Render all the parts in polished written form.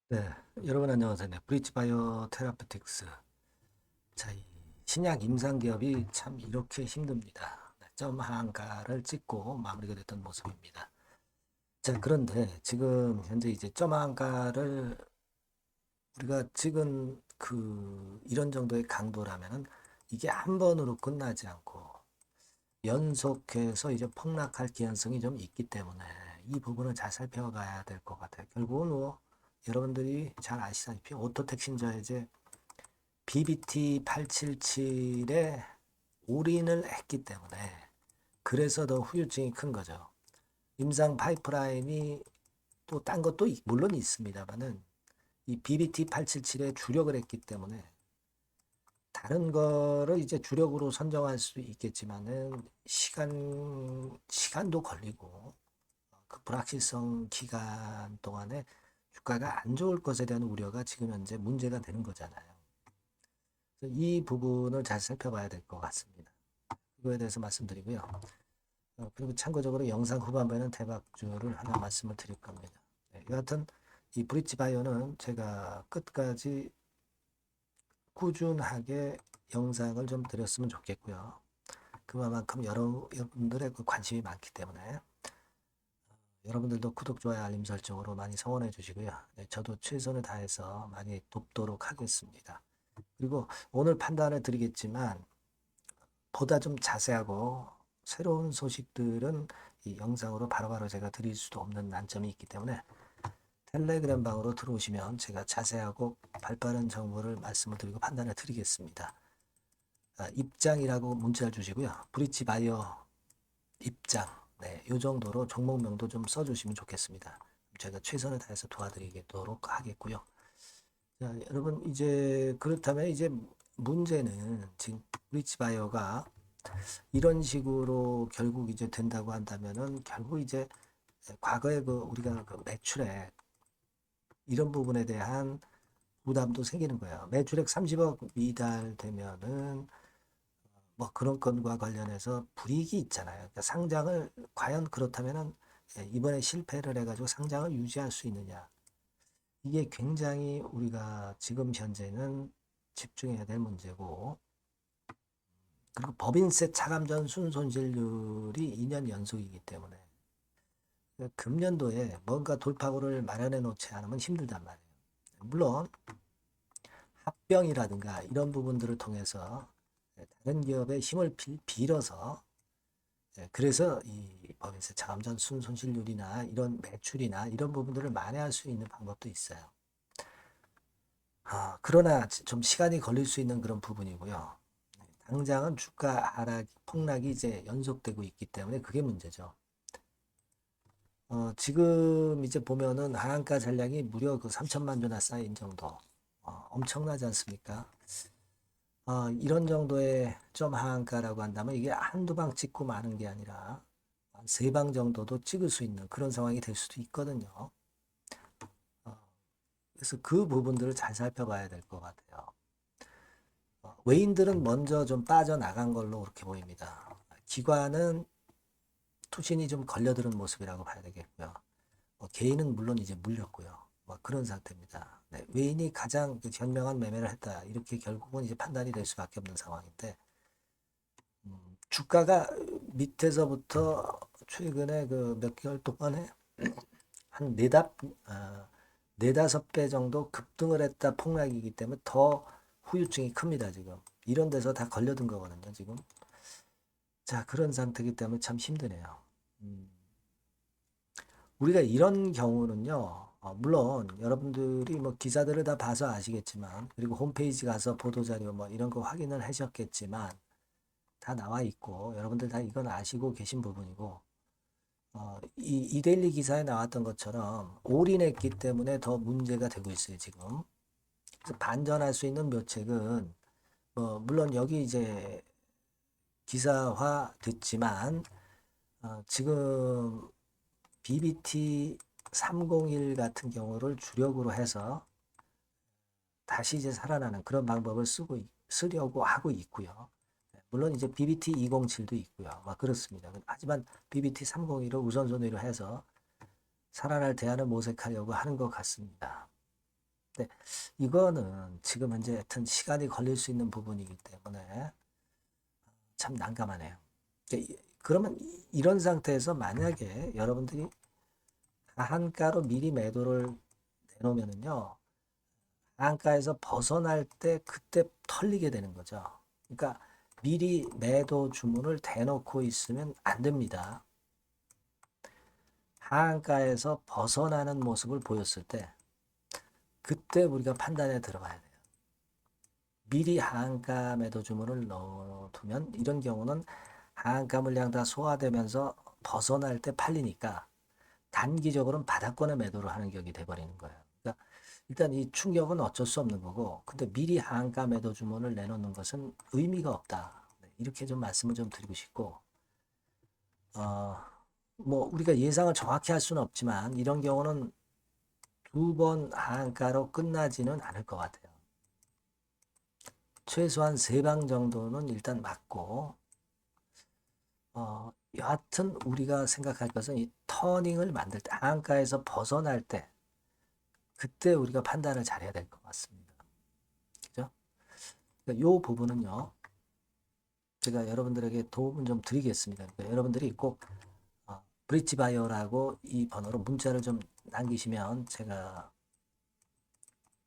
네, 여러분 안녕하세요. 네, 브릿지 바이오 테라피틱스. 자, 이 신약 임상기업이 참 이렇게 힘듭니다. 네, 점 한가를 찍고 마무리가 됐던 모습입니다. 자, 그런데 지금 현재 이제 점 한가를 우리가 찍은 이런 정도의 강도라면은 이게 한 번으로 끝나지 않고 연속해서 이제 폭락할 개연성이 좀 있기 때문에 이 부분을 잘 살펴가야 될 것 같아요. 결국은 뭐 여러분들이 잘 아시다시피 오토택신저해제 BBT877에 올인을 했기 때문에 그래서 더 후유증이 큰 거죠. 임상 파이프라인이 또 딴 것도 물론 있습니다만은 이 BBT877에 주력을 했기 때문에 다른 거를 이제 주력으로 선정할 수 있겠지만은 시간도 걸리고 그 불확실성 기간 동안에 주가가 안 좋을 것에 대한 우려가 지금 현재 문제가 되는 거잖아요. 이 부분을 잘 살펴봐야 될 것 같습니다. 이거에 대해서 말씀드리고요. 그리고 참고적으로 영상 후반부에는 대박주를 하나 말씀을 드릴 겁니다. 네, 여하튼 이 브릿지 바이오는 제가 끝까지 꾸준하게 영상을 좀 드렸으면 좋겠고요. 그만큼 여러분들의 그 관심이 많기 때문에 여러분들도 구독, 좋아요, 알림 설정으로 많이 성원해 주시고요. 네, 저도 최선을 다해서 많이 돕도록 하겠습니다. 그리고 오늘 판단을 드리겠지만 보다 좀 자세하고 새로운 소식들은 이 영상으로 바로바로 제가 드릴 수도 없는 난점이 있기 때문에 텔레그램 방으로 들어오시면 제가 자세하고 발빠른 정보를 말씀을 드리고 판단을 드리겠습니다. 입장이라고 문자를 주시고요. 브릿지 바이오 입장. 네, 이 정도로 종목명도 좀 써주시면 좋겠습니다. 제가 최선을 다해서 도와드리도록 하겠고요. 자, 여러분 이제 그렇다면 이제 문제는 지금 브릿지 바이오가 이런 식으로 결국 이제 된다고 한다면은 결국 이제 과거에 우리가 그 매출액 이런 부분에 대한 부담도 생기는 거예요. 매출액 30억 미달되면은 뭐 그런 건과 관련해서 불이익이 있잖아요. 그러니까 상장을 과연 그렇다면은 이번에 실패를 해가지고 상장을 유지할 수 있느냐. 이게 굉장히 우리가 지금 현재는 집중해야 될 문제고, 그리고 법인세 차감전 순손실률이 2년 연속이기 때문에 금년도에 뭔가 돌파구를 마련해 놓지 않으면 힘들단 말이에요. 물론 합병이라든가 이런 부분들을 통해서 다른 기업의 힘을 빌어서 그래서 이 법인세 차감전 순손실률이나 이런 매출이나 이런 부분들을 만회할 수 있는 방법도 있어요. 그러나 좀 시간이 걸릴 수 있는 그런 부분이고요. 당장은 주가 하락, 폭락이 이제 연속되고 있기 때문에 그게 문제죠. 지금 이제 보면은 하한가 잔량이 무려 그 3천만 주나 쌓인 정도. 엄청나지 않습니까? 이런 정도의 점 하한가라고 한다면 이게 한두 방 찍고 마는 게 아니라 한 세 방 정도도 찍을 수 있는 그런 상황이 될 수도 있거든요. 어, 그래서 그 부분들을 잘 살펴봐야 될 것 같아요. 외인들은 먼저 좀 빠져나간 걸로 그렇게 보입니다. 기관은 투신이 좀 걸려드는 모습이라고 봐야 되겠고요. 개인은 물론 이제 물렸고요. 뭐 그런 상태입니다. 네, 외인이 가장 그 현명한 매매를 했다. 이렇게 결국은 이제 판단이 될 수밖에 없는 상황인데, 주가가 밑에서부터 최근에 그 몇 개월 동안에 한 네다섯 배 정도 급등을 했다 폭락이기 때문에 더 후유증이 큽니다, 지금. 이런 데서 다 걸려든 거거든요, 지금. 자, 그런 상태이기 때문에 참 힘드네요. 음, 우리가 이런 경우는요, 물론 여러분들이 뭐 기사들을 다 봐서 아시겠지만, 그리고 홈페이지 가서 보도자료 뭐 이런 거 확인을 하셨겠지만, 다 나와 있고, 여러분들 다 이건 아시고 계신 부분이고, 이데일리 기사에 나왔던 것처럼 올인했기 때문에 더 문제가 되고 있어요, 지금. 그래서 반전할 수 있는 묘책은, 뭐, 물론 여기 이제 기사화 됐지만, 지금 BBT 301 같은 경우를 주력으로 해서 다시 이제 살아나는 그런 방법을 쓰려고 하고 있고요. 물론 이제 BBT 207도 있고요. 막 그렇습니다. 하지만 BBT 301을 우선순위로 해서 살아날 대안을 모색하려고 하는 것 같습니다. 네, 이거는 지금 현재 하여튼 시간이 걸릴 수 있는 부분이기 때문에 참 난감하네요. 그러면 이런 상태에서 만약에 여러분들이 하한가로 미리 매도를 내놓으면은요, 하한가에서 벗어날 때 그때 털리게 되는 거죠. 그러니까 미리 매도 주문을 대놓고 있으면 안 됩니다. 하한가에서 벗어나는 모습을 보였을 때 그때 우리가 판단에 들어가야 돼요. 미리 하한가 매도 주문을 넣어두면 이런 경우는 하한가 물량 다 소화되면서 벗어날 때 팔리니까 단기적으로는 바닥권에 매도를 하는 격이 돼버리는 거예요. 그러니까 일단 이 충격은 어쩔 수 없는 거고, 근데 미리 하한가 매도 주문을 내놓는 것은 의미가 없다. 이렇게 좀 말씀을 좀 드리고 싶고, 어, 뭐 우리가 예상을 정확히 할 수는 없지만 이런 경우는 두 번 하한가로 끝나지는 않을 것 같아요. 최소한 세 방 정도는 일단 맞고, 여하튼 우리가 생각할 것은 이 터닝을 만들 때, 하한가에서 벗어날 때, 그때 우리가 판단을 잘해야 될 것 같습니다. 그죠? 그러니까 이 부분은요, 제가 여러분들에게 도움을 좀 드리겠습니다. 그러니까 여러분들이 꼭 브릿지 바이어라고 이 번호로 문자를 좀 남기시면 제가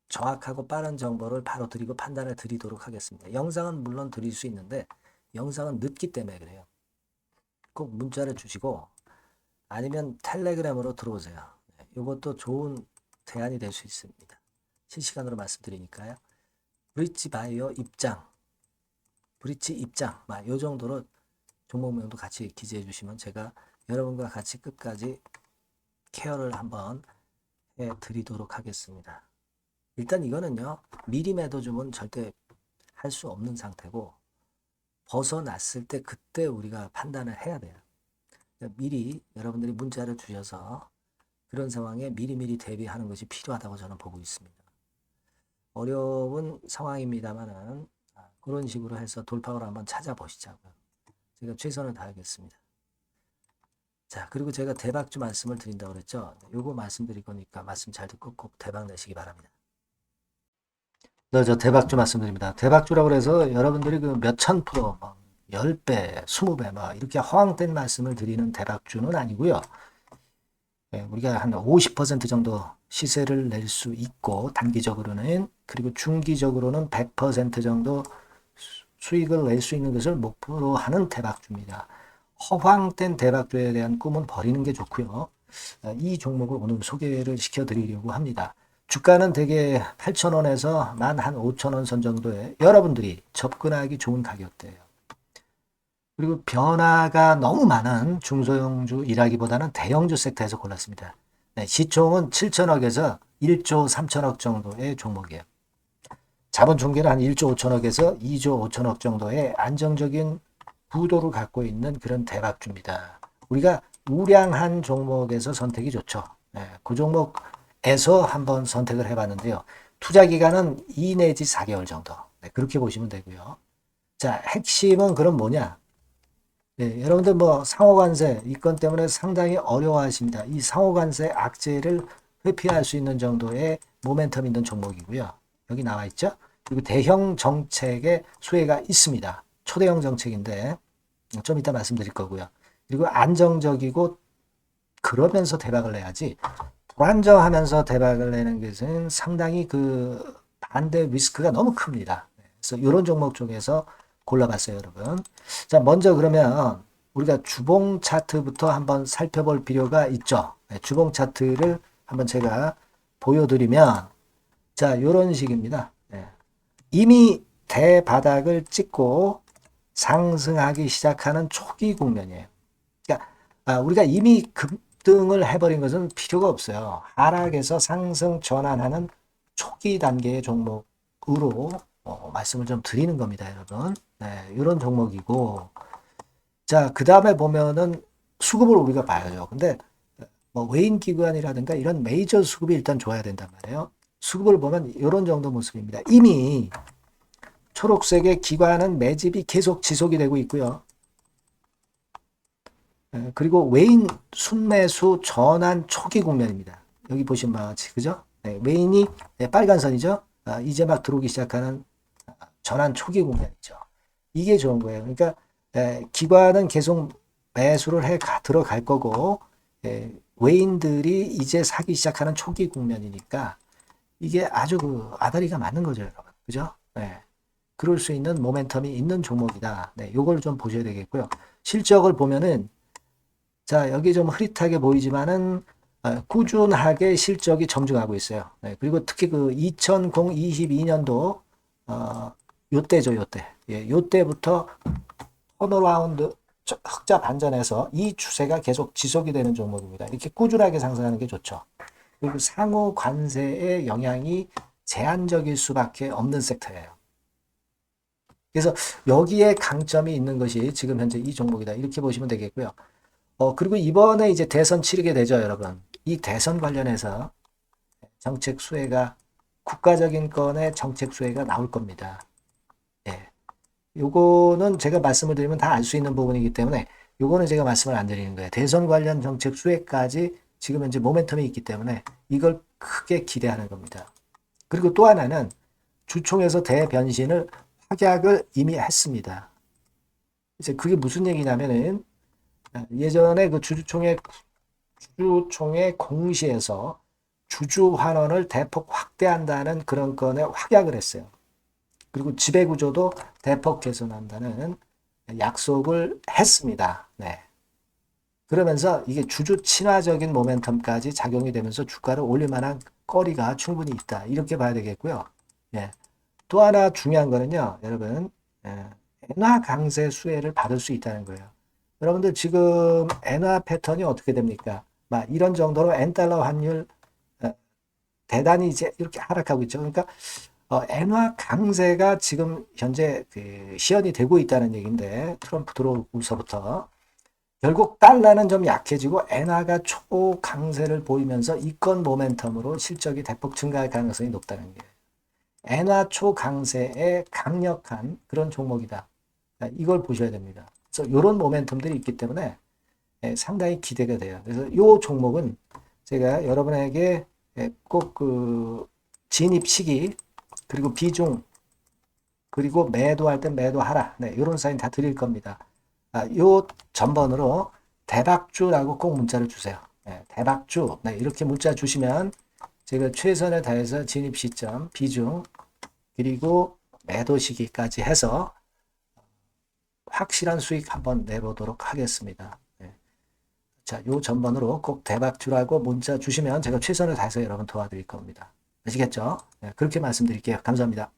정확하고 빠른 정보를 바로 드리고 판단을 드리도록 하겠습니다. 영상은 물론 드릴 수 있는데 영상은 늦기 때문에 그래요. 꼭 문자를 주시고 아니면 텔레그램으로 들어오세요. 이것도 좋은 대안이 될 수 있습니다. 실시간으로 말씀드리니까요. 브릿지 바이어 입장, 브릿지 입장, 이 정도로 종목명도 같이 기재해 주시면 제가 여러분과 같이 끝까지 케어를 한번 해 드리도록 하겠습니다. 일단 이거는요, 미리 매도 주문 절대 할 수 없는 상태고, 벗어났을 때 그때 우리가 판단을 해야 돼요. 미리 여러분들이 문자를 주셔서 그런 상황에 미리미리 대비하는 것이 필요하다고 저는 보고 있습니다. 어려운 상황입니다만은 그런 식으로 해서 돌파구를 한번 찾아보시자고요. 제가 최선을 다하겠습니다. 자, 그리고 제가 대박주 말씀을 드린다고 그랬죠. 요거 말씀드릴 거니까 말씀 잘 듣고 꼭 대박 내시기 바랍니다. 네, 저 대박주 말씀드립니다. 대박주라고 해서 여러분들이 그 몇천 프로, 10배, 20배, 이렇게 허황된 말씀을 드리는 대박주는 아니고요. 우리가 한 50% 정도 시세를 낼 수 있고, 단기적으로는, 그리고 중기적으로는 100% 정도 수익을 낼 수 있는 것을 목표로 하는 대박주입니다. 허황된 대박주에 대한 꿈은 버리는 게 좋고요. 이 종목을 오늘 소개를 시켜드리려고 합니다. 주가는 대개 8,000원에서 만 한 5,000원 선 정도에 여러분들이 접근하기 좋은 가격대예요. 그리고 변화가 너무 많은 중소형주 일하기보다는 대형주 섹터에서 골랐습니다. 네, 시총은 7천억에서 1조 3천억 정도의 종목이에요. 자본 총계는 한 1조 5천억에서 2조 5천억 정도의 안정적인 부도를 갖고 있는 그런 대박주입니다. 우리가 우량한 종목에서 선택이 좋죠. 네, 그 종목에서 한번 선택을 해봤는데요. 투자 기간은 2 내지 4개월 정도. 네, 그렇게 보시면 되고요. 자, 핵심은 그럼 뭐냐? 네, 여러분들 상호관세 이 건 때문에 상당히 어려워하십니다. 이 상호관세 악재를 회피할 수 있는 정도의 모멘텀 있는 종목이고요. 여기 나와 있죠? 그리고 대형 정책의 수혜가 있습니다. 초대형 정책인데 좀 이따 말씀드릴 거고요. 그리고 안정적이고 그러면서 대박을 내야지 불안정하면서 대박을 내는 것은 상당히 그 반대 리스크가 너무 큽니다. 그래서 이런 종목 중에서 골라봤어요, 여러분. 자, 먼저 그러면 우리가 주봉 차트부터 한번 살펴볼 필요가 있죠. 네, 주봉 차트를 한번 제가 보여드리면 자, 이런 식입니다. 네. 이미 대바닥을 찍고 상승하기 시작하는 초기 국면이에요. 그러니까 우리가 이미 급등을 해버린 것은 필요가 없어요. 하락에서 상승 전환하는 초기 단계의 종목으로 말씀을 좀 드리는 겁니다, 여러분. 네, 이런 종목이고, 자, 그 다음에 보면은 수급을 우리가 봐야죠. 근데 외인 기관이라든가 이런 메이저 수급이 일단 좋아야 된단 말이에요. 수급을 보면 이런 정도 모습입니다. 이미 초록색의 기관은 매집이 계속 지속이 되고 있고요. 그리고 외인 순매수 전환 초기 국면입니다. 여기 보신 바와 같이, 그죠? 웨인이 빨간 선이죠. 이제 막 들어오기 시작하는 전환 초기 국면이죠. 이게 좋은 거예요. 그러니까 기관은 계속 매수를 들어갈 거고 외인들이 이제 사기 시작하는 초기 국면이니까 이게 아주 그 아다리가 맞는 거죠, 여러분. 그죠? 네. 그럴 수 있는 모멘텀이 있는 종목이다. 네, 요걸 좀 보셔야 되겠고요. 실적을 보면은 자, 여기 좀 흐릿하게 보이지만은 꾸준하게 실적이 점증하고 있어요. 네, 그리고 특히 그 2022년도 요때죠, 요때. 예, 요때부터 턴어라운드 흑자 반전해서 이 추세가 계속 지속이 되는 종목입니다. 이렇게 꾸준하게 상승하는 게 좋죠. 그리고 상호 관세의 영향이 제한적일 수밖에 없는 섹터예요. 그래서 여기에 강점이 있는 것이 지금 현재 이 종목이다. 이렇게 보시면 되겠고요. 그리고 이번에 이제 대선 치르게 되죠, 여러분. 이 대선 관련해서 정책 수혜가 국가적인 건의 정책 수혜가 나올 겁니다. 예. 요거는 제가 말씀을 드리면 다 알 수 있는 부분이기 때문에 요거는 제가 말씀을 안 드리는 거예요. 대선 관련 정책 수혜까지 지금 현재 모멘텀이 있기 때문에 이걸 크게 기대하는 겁니다. 그리고 또 하나는 주총에서 대변신을 확약을 이미 했습니다. 이제 그게 무슨 얘기냐면은 예전에 그 주주총회 공시에서 주주 환원을 대폭 확대한다는 그런 건에 확약을 했어요. 그리고 지배구조도 대폭 개선한다는 약속을 했습니다. 네. 그러면서 이게 주주 친화적인 모멘텀까지 작용이 되면서 주가를 올릴 만한 거리가 충분히 있다. 이렇게 봐야 되겠고요. 예. 또 하나 중요한 거는요, 여러분, 엔화 강세 수혜를 받을 수 있다는 거예요. 여러분들 지금 엔화 패턴이 어떻게 됩니까? 막 이런 정도로 엔달러 환율 대단히 이제 이렇게 하락하고 있죠. 그러니까 엔화 강세가 지금 현재 그 시연이 되고 있다는 얘기인데 트럼프 들어오고서부터 결국 달러는 좀 약해지고 엔화가 초강세를 보이면서 이권 모멘텀으로 실적이 대폭 증가할 가능성이 높다는 게 엔화 초강세에 강력한 그런 종목이다. 이걸 보셔야 됩니다. 그래서 이런 모멘텀들이 있기 때문에 상당히 기대가 돼요. 그래서 이 종목은 제가 여러분에게 꼭 그 진입 시기 그리고 비중 그리고 매도할 땐 매도하라. 네, 이런 사인 다 드릴 겁니다. 요 전번으로 대박주라고 꼭 문자를 주세요. 네, 대박주. 네, 이렇게 문자 주시면 제가 최선을 다해서 진입 시점, 비중, 그리고 매도 시기까지 해서 확실한 수익 한번 내보도록 하겠습니다. 네. 자, 요 전번으로 꼭 대박주라고 문자 주시면 제가 최선을 다해서 여러분 도와드릴 겁니다. 아시겠죠? 네, 그렇게 말씀드릴게요. 감사합니다.